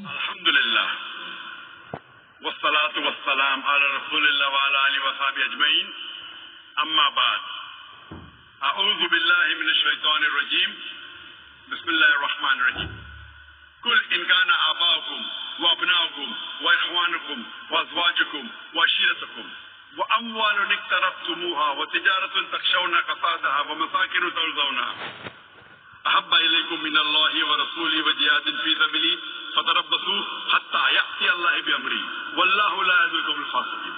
Alhamdulillah. Wassalatu wassalam ala Rasulillah wa ala alihi wa sahbihi ajma'in. Amma ba'd. A'udhu billahi minash shaitanir rajim. Bismillahir rahmanir rahim. Kul in kana aba'ukum wa abna'ukum wa ikhwanukum wa azwajukum wa ashiratukum wa amwalun iktaraftumuha wa tijaratun takshawna kasadaha wa masakinu tardawnaha أحب إليكم من الله ورسوله وجهاد في سبيله فتربصوا حتى يأتي الله بأمره والله لا يهدي القوم الفاسقين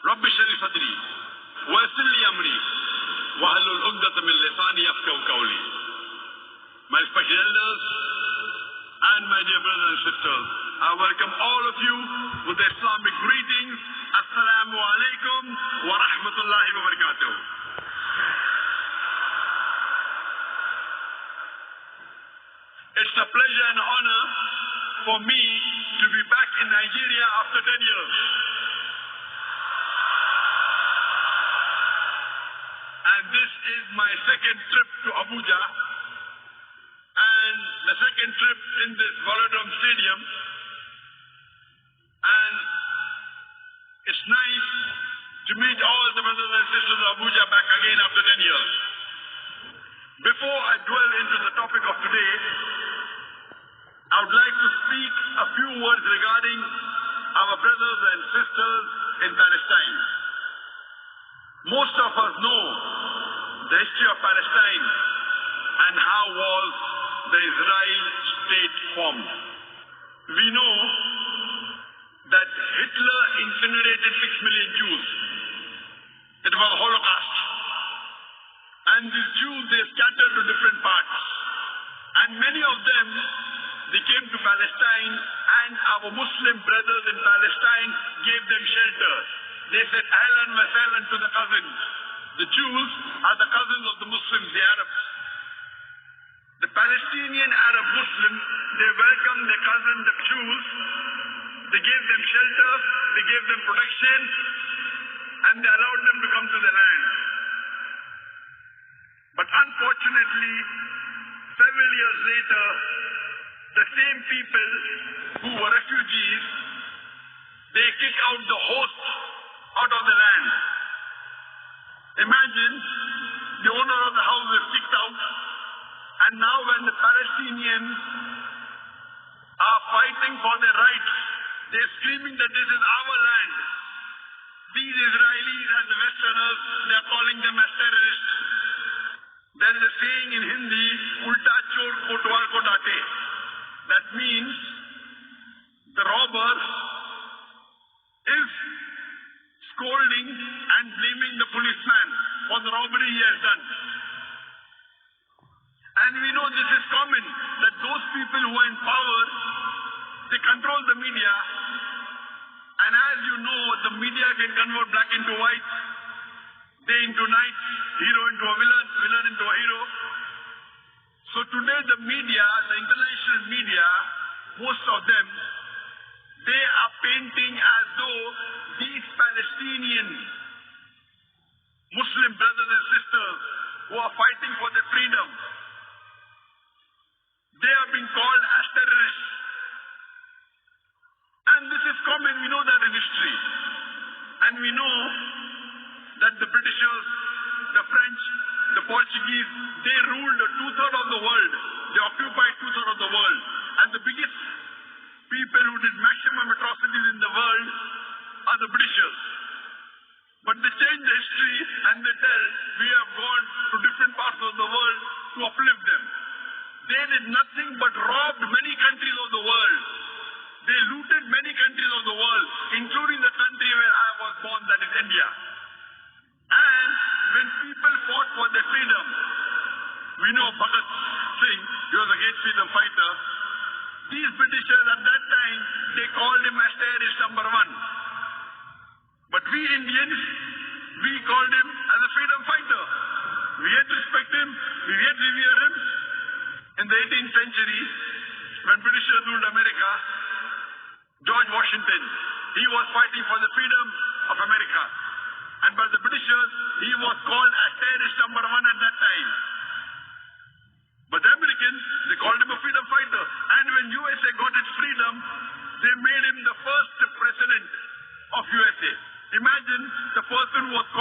رب اشرح لي صدري ويسر لي أمري واحلل عقدة من لساني يفقهوا قولي. My special elders and my dear brothers and sisters, I welcome all of you with the Islamic greetings. Assalamu alaikum wa rahmatullahi wa barakatuh. It's a pleasure and honor for me to be back in Nigeria after 10 years. And this is my second trip to Abuja and the second trip in this Velodrome Stadium. And it's nice to meet all the brothers and sisters of Abuja back again after 10 years. Before I dwell into the topic of today, I would like to speak a few words regarding our brothers and sisters in Palestine. Most of us know the history of Palestine and how was the Israel state formed. We know that Hitler incinerated 6 million Jews. It was a Holocaust. And these Jews, they scattered to different parts. And many of them, they came to Palestine, and our Muslim brothers in Palestine gave them shelter. They said, Ahlan wa sahlan to the cousins. The Jews are the cousins of the Muslims, the Arabs. The Palestinian Arab Muslims, they welcomed their cousins, the Jews. They gave them shelter, they gave them protection, and they allowed them to come to the land. But unfortunately, several years later, the same people who were refugees, they kick out the host out of the land. Imagine the owner of the house is kicked out, and now when the Palestinians are fighting for their rights, they're screaming that this is our land. These Israelis and the Westerners, they're calling them as terrorists. There is a saying in Hindi, Ulta chor kotwal ko date. That means the robber is scolding and blaming the policeman for the robbery he has done. And we know this is common, that those people who are in power, they control the media. And as you know, the media can convert black into white, day into night, hero into a villain, villain into a hero. So today the media, the international media, most of them, they are painting as though these Palestinian Muslim brothers and sisters who are fighting for their freedom, they are being called as terrorists. And this is common, we know that in history. And we know that the Britishers, the French, the Portuguese, they ruled 2/3 of the world. They occupied 2/3 of the world. And the biggest people who did maximum atrocities in the world are the Britishers. But they change the history and they tell, we have gone to different parts of the world to uplift them. They did nothing but robbed many countries of the world. They looted many countries of the world, including the country where I was born, that is India. And when people fought for their freedom, we know Bhagat Singh, he was a great freedom fighter. These Britishers at that time, they called him as terrorist number 1. But we Indians, we called him as a freedom fighter. We had to respect him, we had to revere him. In the 18th century, when Britishers ruled America, George Washington, he was fighting for the freedom of America. And by the Britishers, he was called as terrorist number 1 at that time. But the Americans, they called him a freedom fighter. And when USA got its freedom, say. Imagine the person who was called